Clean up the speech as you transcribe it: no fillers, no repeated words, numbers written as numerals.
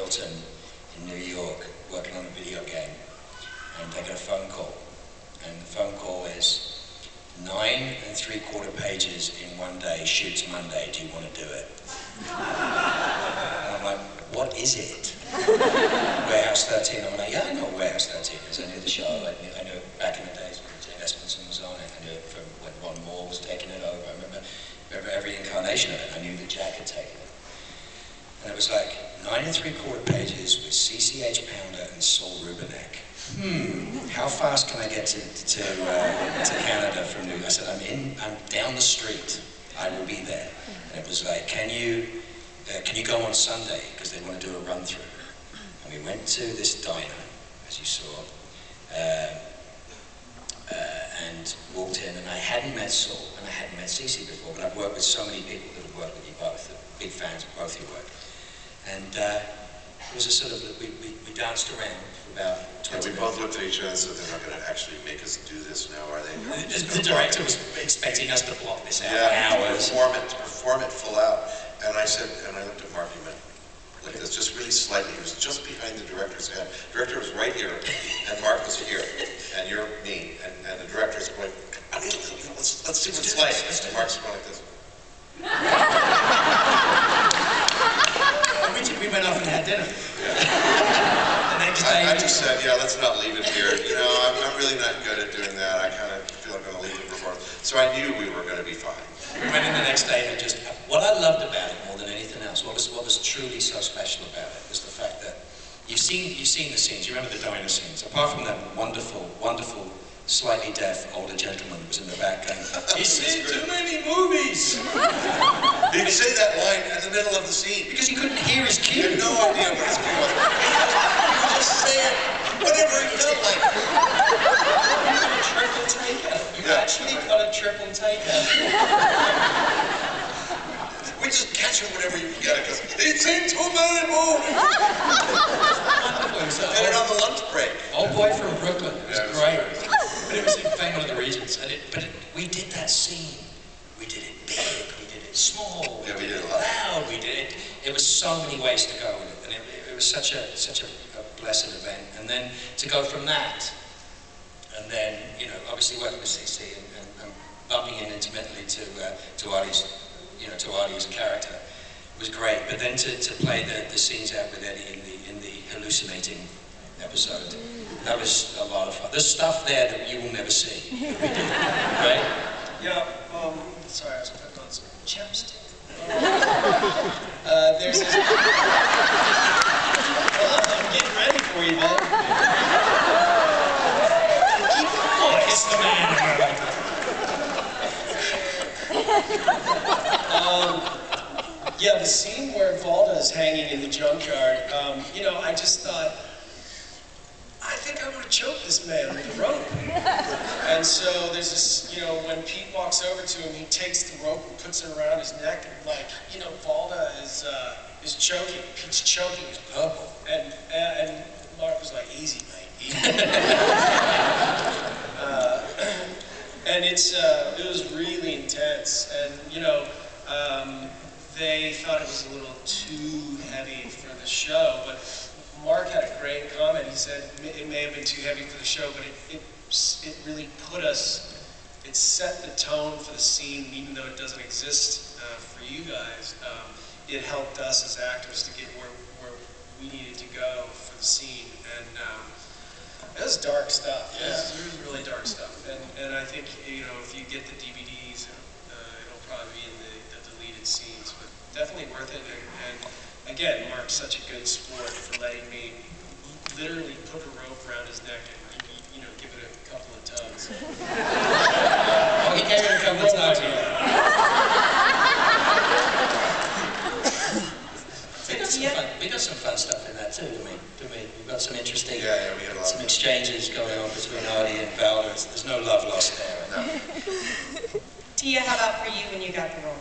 Hilton in New York working on a video game, and they get a phone call, and the phone call is 9 3/4 pages in one day, shoots Monday, do you want to do it? And I'm like, what is it? Warehouse 13, I'm like, yeah, I know what Warehouse 13 is, I knew the show, I knew it back in the days when Jane Espenson was on it, I knew it from when Ron Moore was taking it over, I remember every incarnation of it, I knew that Jack had taken it. And it was like 9 3/4 pages with CCH Pounder and Saul Rubinek. How fast can I get to Canada from New York? I said, I'm down the street, I will be there. And it was like, can you go on Sunday? Because they want to do a run through. And we went to this diner, as you saw, and walked in, and I hadn't met Saul, and I hadn't met Cece before, but I've worked with so many people that have worked with you both, big fans of both your work. And it was a sort of, we danced around for about 20 minutes. We both looked at each other and said, they're not going to actually make us do this now, are they? The director was expecting us to block this out hours. Perform it full out. And I said, and I looked at Mark, he went like this, just really slightly. He was just behind the director's head. The director was right here, and Mark was here, and you're me, and the director's going, let's see what it's like. And Mark's going like this. We went off and had dinner. Yeah. The next day, I just said, yeah, let's not leave it here. You know, I'm really not good at doing that. I kind of feel like I'm going to leave the performance. So I knew we were going to be fine. We went in the next day and just, what I loved about it more than anything else, what was truly so special about it, was the fact that you've seen the scenes, you remember the diner scenes, apart from that wonderful, wonderful, slightly deaf older gentleman who was in the back going, he's seen too many movies! He didn't say that line in the middle of the scene. Because he couldn't hear his cue. He had no idea what his cue was. He was just saying whatever he felt like. You got a triple takeout. You actually got a triple takeout. We just catch him whenever you can get it, because he's seen too many movies. Did it on the lunch break. Old boy from Brooklyn. It was great. But it was, in fact, one of the reasons. We did that scene. We did it big. We did it small. Yeah, we did it loud. We did it. It was so many ways to go with it, and it was such a blessed event. And then to go from that, and then obviously working with CC and bumping in intimately to Artie's, to Artie's character was great. But then to play the scenes out with Eddie in the hallucinating episode, that was a lot of fun. There's stuff there that you will never see. Right? Yeah. Sorry, I was putting on some chapstick. There's this. I'm getting ready for you, man. Keep going. It's the man. Yeah, the scene where Valda is hanging in the junkyard. I just thought, I think I want to choke this man with the rope. And so there's this, when Pete walks over to him, he takes the rope and puts it around his neck, and Valda is choking. Pete's choking. He's purple. And Mark was like, easy, mate, easy. And it was really intense. And they thought it was a little too heavy for the show, but Mark had a great comment. He said it may have been too heavy for the show, but it really it set the tone for the scene, even though it doesn't exist for you guys. It helped us as actors to get where we needed to go for the scene. And it was dark stuff. Yeah. It was really dark stuff. And I think, if you get the DVDs, it'll probably be in the deleted scenes, but definitely worth it. And again, Mark's such a good sport for letting me literally put a rope around his neck and, give it a couple of tugs. Oh, he gave it a couple of tugs. We got some fun stuff in that too, didn't we? We've got some interesting, we had a lot some exchanges going on between Artie and Valda. There's no love lost there. No. Tia, how about for you when you got the role?